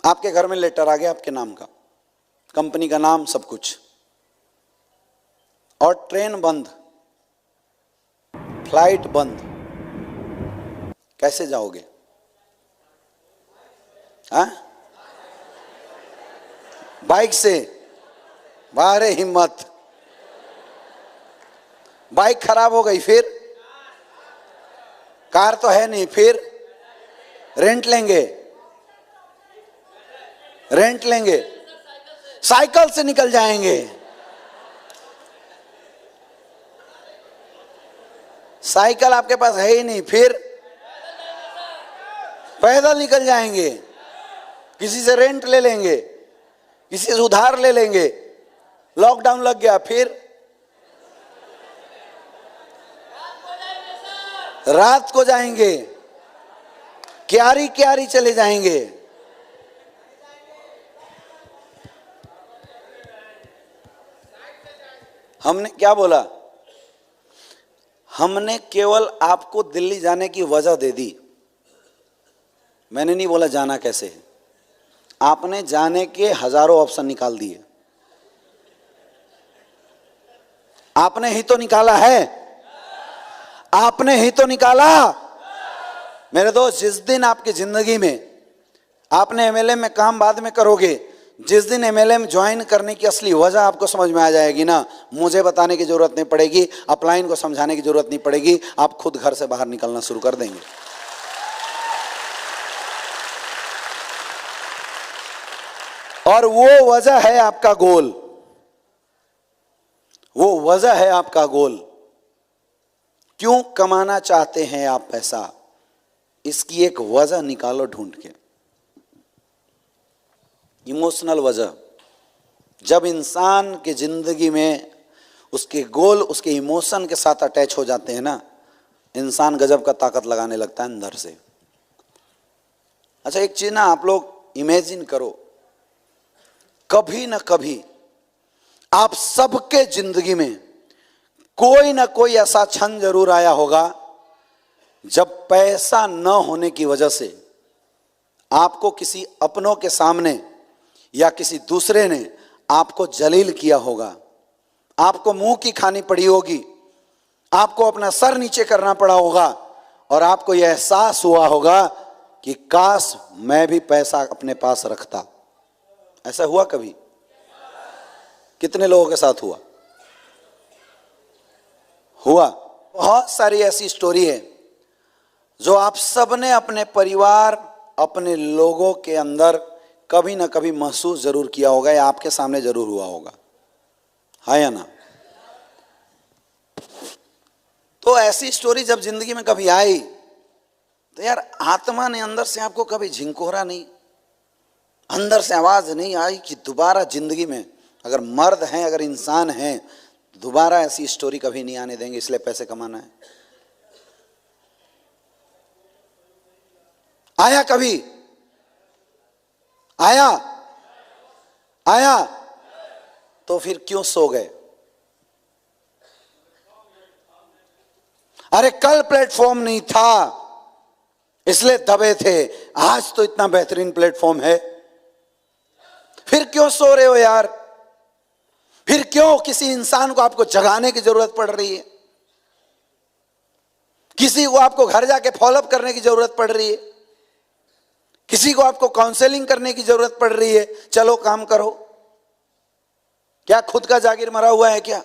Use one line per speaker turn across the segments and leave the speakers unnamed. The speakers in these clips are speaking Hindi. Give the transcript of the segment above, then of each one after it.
आपके घर में लेटर आ गया आपके नाम का, कंपनी का नाम, सब कुछ, और ट्रेन बंद, फ्लाइट बंद, कैसे जाओगे? हाँ, बाइक से? बाहरे हिम्मत। बाइक खराब हो गई, फिर? कार तो है नहीं, फिर? रेंट लेंगे? रेंट लेंगे? साइकिल से निकल जाएंगे। साइकिल आपके पास है ही नहीं, फिर? पैदल निकल जाएंगे। किसी से रेंट ले लेंगे, किसी से उधार ले लेंगे। लॉकडाउन लग गया, फिर? रात को जाएंगे, क्यारी क्यारी चले जाएंगे। हमने क्या बोला? हमने केवल आपको दिल्ली जाने की वजह दे दी। मैंने नहीं बोला जाना कैसे है। आपने जाने के हजारों ऑप्शन निकाल दिए। आपने ही तो निकाला है, आपने ही तो निकाला। मेरे दोस्त, जिस दिन आपकी जिंदगी में आपने एमएलए में काम बाद में करोगे, जिस दिन एमएलए में ज्वाइन करने की असली वजह आपको समझ में आ जाएगी ना, मुझे बताने की जरूरत नहीं पड़ेगी, अपलाइन को समझाने की जरूरत नहीं पड़ेगी, आप खुद घर से बाहर निकलना शुरू कर देंगे। और वो वजह है आपका गोल, वो वजह है आपका गोल। क्यों कमाना चाहते हैं आप पैसा? इसकी एक वजह निकालो ढूंढ के। इमोशनल वजह। जब इंसान की जिंदगी में उसके गोल उसके इमोशन के साथ अटैच हो जाते हैं ना, इंसान गजब का ताकत लगाने लगता है अंदर से। अच्छा, एक चीज ना आप लोग इमेजिन करो, कभी ना कभी आप सबके जिंदगी में कोई ना कोई ऐसा क्षण जरूर आया होगा जब पैसा न होने की वजह से आपको किसी अपनों के सामने या किसी दूसरे ने आपको जलील किया होगा, आपको मुंह की खानी पड़ी होगी, आपको अपना सर नीचे करना पड़ा होगा, और आपको यह एहसास हुआ होगा कि काश मैं भी पैसा अपने पास रखता। ऐसा हुआ कभी? कितने लोगों के साथ हुआ? हुआ। बहुत सारी ऐसी स्टोरी है जो आप सबने अपने परिवार, अपने लोगों के अंदर कभी ना कभी महसूस जरूर किया होगा, या आपके सामने जरूर हुआ होगा, है या ना? तो ऐसी स्टोरी जब जिंदगी में कभी आई तो यार आत्मा ने अंदर से आपको कभी झिंकोरा नहीं, अंदर से आवाज नहीं आई कि दोबारा जिंदगी में अगर मर्द हैं, अगर इंसान हैं, दोबारा ऐसी स्टोरी कभी नहीं आने देंगे, इसलिए पैसे कमाना है? आया कभी? आया? आया? तो फिर क्यों सो गए? अरे कल प्लेटफॉर्म नहीं था इसलिए दबे थे, आज तो इतना बेहतरीन प्लेटफॉर्म है, फिर क्यों सो रहे हो यार? फिर क्यों किसी इंसान को आपको जगाने की जरूरत पड़ रही है? किसी को आपको घर जाके फॉलोअप करने की जरूरत पड़ रही है? किसी को आपको काउंसलिंग करने की जरूरत पड़ रही है? चलो काम करो। क्या खुद का जागीर मरा हुआ है क्या?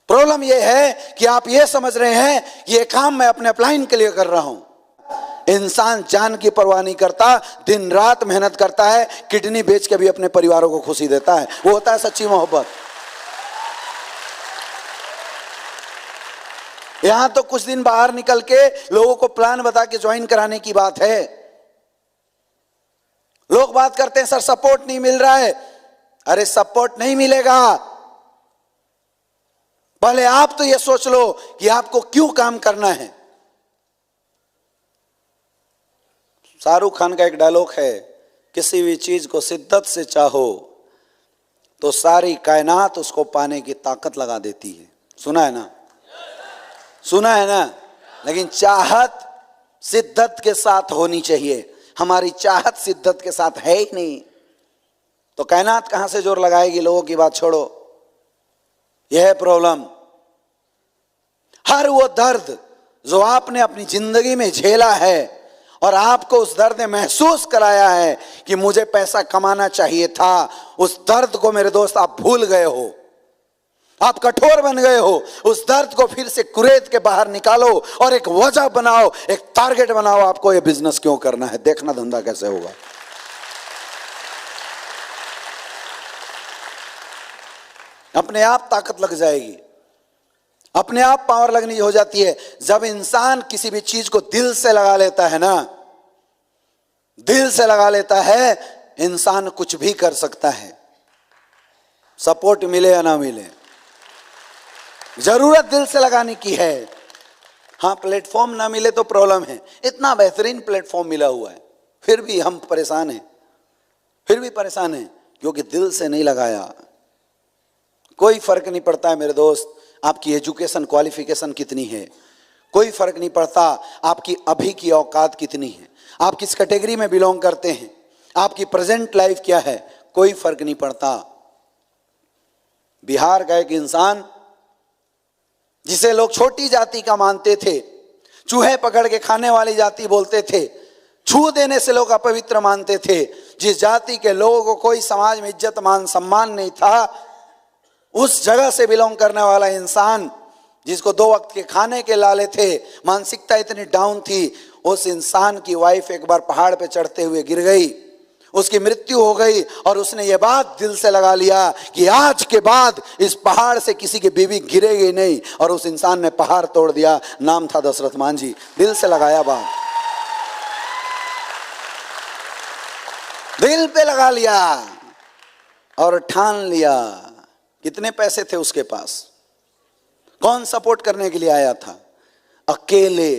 प्रॉब्लम यह है कि आप ये समझ रहे हैं ये काम मैं अपने अपलाइन के लिए कर रहा हूं। इंसान जान की परवाह नहीं करता, दिन रात मेहनत करता है, किडनी बेच के भी अपने परिवारों को खुशी देता है। वो होता है सच्ची मोहब्बत। यहां तो कुछ दिन बाहर निकल के लोगों को प्लान बता के ज्वाइन कराने की बात है। लोग बात करते हैं सर सपोर्ट नहीं मिल रहा है। अरे सपोर्ट नहीं मिलेगा, पहले आप तो ये सोच लो कि आपको क्यों काम करना है। शाहरुख खान का एक डायलॉग है, किसी भी चीज को शिद्दत से चाहो तो सारी कायनात उसको पाने की ताकत लगा देती है। सुना है ना? सुना है ना? लेकिन चाहत शिद्दत के साथ होनी चाहिए। हमारी चाहत शिद्दत के साथ है ही नहीं, तो कायनात कहां से जोर लगाएगी? लोगों की बात छोड़ो, यह है प्रॉब्लम। हर वो दर्द जो आपने अपनी जिंदगी में झेला है और आपको उस दर्द ने महसूस कराया है कि मुझे पैसा कमाना चाहिए था, उस दर्द को मेरे दोस्त आप भूल गए हो, आप कठोर बन गए हो। उस दर्द को फिर से कुरेद के बाहर निकालो और एक वजह बनाओ, एक टारगेट बनाओ, आपको ये बिजनेस क्यों करना है, देखना धंधा कैसे होगा। अपने आप ताकत लग जाएगी, अपने आप पावर लगनी हो जाती है। जब इंसान किसी भी चीज को दिल से लगा लेता है ना, दिल से लगा लेता है, इंसान कुछ भी कर सकता है, सपोर्ट मिले या ना मिले। जरूरत दिल से लगाने की है। हाँ, प्लेटफॉर्म ना मिले तो प्रॉब्लम है। इतना बेहतरीन प्लेटफॉर्म मिला हुआ है, फिर भी हम परेशान हैं, फिर भी परेशान हैं क्योंकि दिल से नहीं लगाया। कोई फर्क नहीं पड़ता है मेरे दोस्त आपकी एजुकेशन क्वालिफिकेशन कितनी है, कोई फर्क नहीं पड़ता आपकी अभी की औकात कितनी है, आप किस कैटेगरी में बिलोंग करते हैं, आपकी प्रेजेंट लाइफ क्या है, कोई फर्क नहीं पड़ता। बिहार का एक इंसान जिसे लोग छोटी जाति का मानते थे, चूहे पकड़ के खाने वाली जाति बोलते थे, छू देने से लोग अपवित्र मानते थे, जिस जाति के लोगों को कोई समाज में इज्जत मान सम्मान नहीं था, उस जगह से बिलोंग करने वाला इंसान जिसको 2 वक्त के खाने के लाले थे, मानसिकता इतनी डाउन थी, उस इंसान की वाइफ एक बार पहाड़ पे चढ़ते हुए गिर गई, उसकी मृत्यु हो गई और उसने ये बात दिल से लगा लिया कि आज के बाद इस पहाड़ से किसी की बीवी गिरेगी नहीं, और उस इंसान ने पहाड़ तोड़ दिया। नाम था दशरथ मांझी। दिल से लगाया बात, दिल पे लगा लिया और ठान लिया। कितने पैसे थे उसके पास, कौन सपोर्ट करने के लिए आया था? अकेले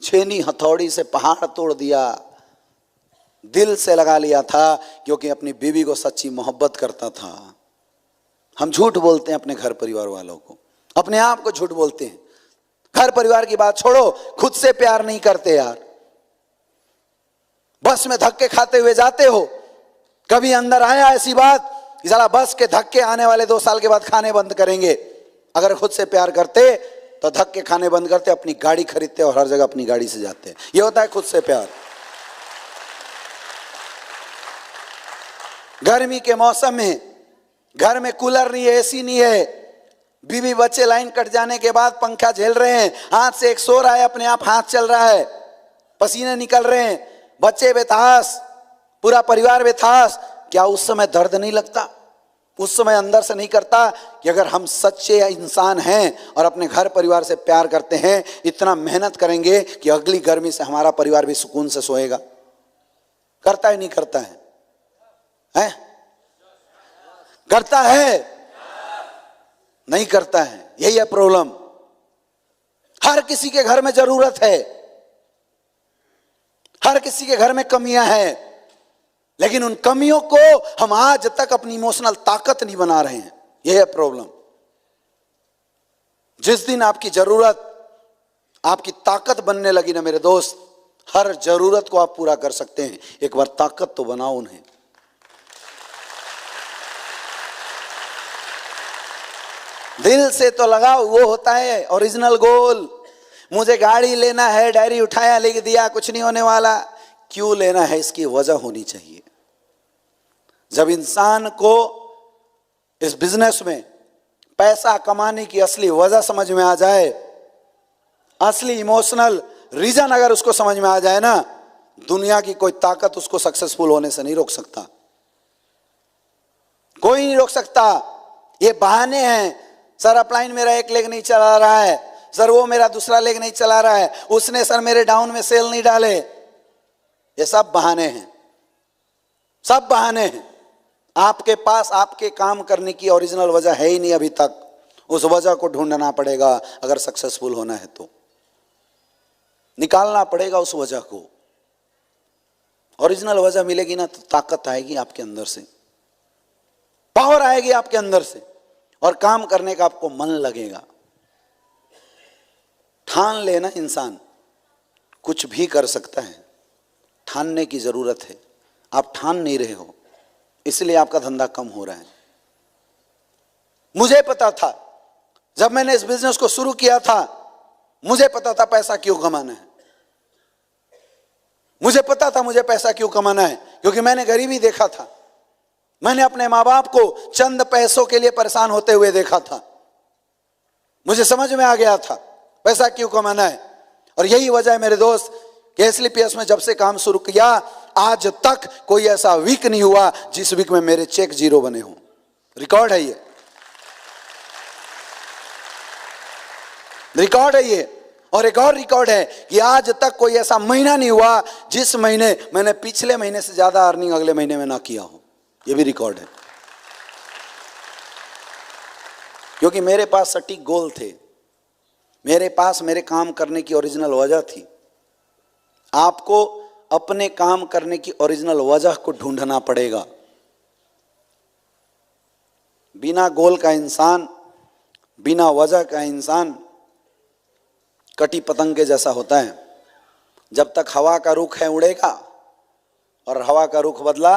छेनी हथौड़ी से पहाड़ तोड़ दिया। दिल से लगा लिया था क्योंकि अपनी बीवी को सच्ची मोहब्बत करता था। हम झूठ बोलते हैं अपने घर परिवार वालों को, अपने आप को झूठ बोलते हैं। घर परिवार की बात छोड़ो, खुद से प्यार नहीं करते यार। बस में धक्के खाते हुए जाते हो, कभी अंदर आया ऐसी बात कि साला बस के धक्के आने वाले 2 साल के बाद खाने बंद करेंगे? अगर खुद से प्यार करते तो धक्के खाने बंद करते, अपनी गाड़ी खरीदते और हर जगह अपनी गाड़ी से जाते। ये होता है खुद से प्यार। गर्मी के मौसम में घर में कूलर नहीं है, एसी नहीं है, बीवी बच्चे लाइन कट जाने के बाद पंखा झेल रहे हैं, हाथ से एक सो रहा है, अपने आप हाथ चल रहा है, पसीने निकल रहे हैं, बच्चे बेतास, पूरा परिवार बेतास। क्या उस समय दर्द नहीं लगता? उस समय अंदर से नहीं करता कि अगर हम सच्चे इंसान हैं और अपने घर परिवार से प्यार करते हैं, इतना मेहनत करेंगे कि अगली गर्मी से हमारा परिवार भी सुकून से सोएगा? करता है नहीं करता है? हैं? करता है नहीं करता है, यही है प्रॉब्लम। हर किसी के घर में जरूरत है, हर किसी के घर में कमियां हैं, लेकिन उन कमियों को हम आज तक अपनी इमोशनल ताकत नहीं बना रहे हैं। यह है प्रॉब्लम। जिस दिन आपकी जरूरत आपकी ताकत बनने लगी ना मेरे दोस्त, हर जरूरत को आप पूरा कर सकते हैं। एक बार ताकत तो बनाओ उन्हें। दिल से तो लगाओ, वो होता है ओरिजिनल गोल। मुझे गाड़ी लेना है, डायरी उठाया लिख दिया, कुछ नहीं होने वाला। क्यों लेना है, इसकी वजह होनी चाहिए। जब इंसान को इस बिजनेस में पैसा कमाने की असली वजह समझ में आ जाए, असली इमोशनल रीजन अगर उसको समझ में आ जाए ना, दुनिया की कोई ताकत उसको सक्सेसफुल होने से नहीं रोक सकता। कोई नहीं रोक सकता। ये बहाने हैं, सर अपलाइन मेरा एक लेग नहीं चला रहा है, सर वो मेरा दूसरा लेग नहीं चला रहा है, उसने सर मेरे डाउन में सेल नहीं डाले। ये सब बहाने हैं, सब बहाने हैं। आपके पास आपके काम करने की ओरिजिनल वजह है ही नहीं अभी तक। उस वजह को ढूंढना पड़ेगा। अगर सक्सेसफुल होना है तो निकालना पड़ेगा उस वजह को। ओरिजिनल वजह मिलेगी ना तो ताकत आएगी आपके अंदर से, पावर आएगी आपके अंदर से, और काम करने का आपको मन लगेगा। ठान लेना, इंसान कुछ भी कर सकता है। ठानने की जरूरत है। आप ठान नहीं रहे हो, इसलिए आपका धंधा कम हो रहा है। मुझे पता था जब मैंने इस बिजनेस को शुरू किया था, मुझे पता था पैसा क्यों कमाना है। मुझे पता था मुझे पैसा क्यों कमाना है, क्योंकि मैंने गरीबी देखा था। मैंने अपने माँ बाप को चंद पैसों के लिए परेशान होते हुए देखा था। मुझे समझ में आ गया था पैसा क्यों कमाना है। और यही वजह है मेरे दोस्त कि एसलीपीएस में जब से काम शुरू किया, आज तक कोई ऐसा वीक नहीं हुआ जिस वीक में मेरे चेक जीरो बने हों। रिकॉर्ड है ये, रिकॉर्ड है ये। और एक और रिकॉर्ड है कि आज तक कोई ऐसा महीना नहीं हुआ जिस महीने मैंने पिछले महीने से ज्यादा अर्निंग अगले महीने में ना किया हो। ये भी रिकॉर्ड है, क्योंकि मेरे पास सटीक गोल थे, मेरे पास मेरे काम करने की ओरिजिनल वजह थी। आपको अपने काम करने की ओरिजिनल वजह को ढूंढना पड़ेगा। बिना गोल का इंसान, बिना वजह का इंसान कटी पतंग के जैसा होता है। जब तक हवा का रुख है उड़ेगा, और हवा का रुख बदला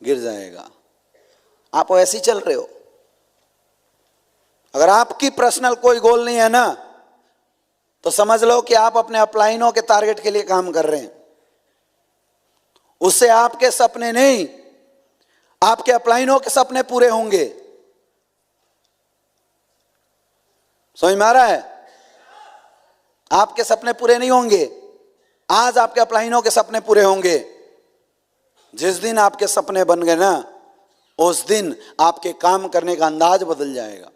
गिर जाएगा। आप ऐसे ही चल रहे हो। अगर आपकी पर्सनल कोई गोल नहीं है ना, तो समझ लो कि आप अपने अपलाइनों के टारगेट के लिए काम कर रहे हैं। उससे आपके सपने नहीं, आपके अपलाइनों के सपने पूरे होंगे। समझ में आ रहा है? आपके सपने पूरे नहीं होंगे, आज आपके अपलाइनों के सपने पूरे होंगे। जिस दिन आपके सपने बन गए ना, उस दिन आपके काम करने का अंदाज बदल जाएगा।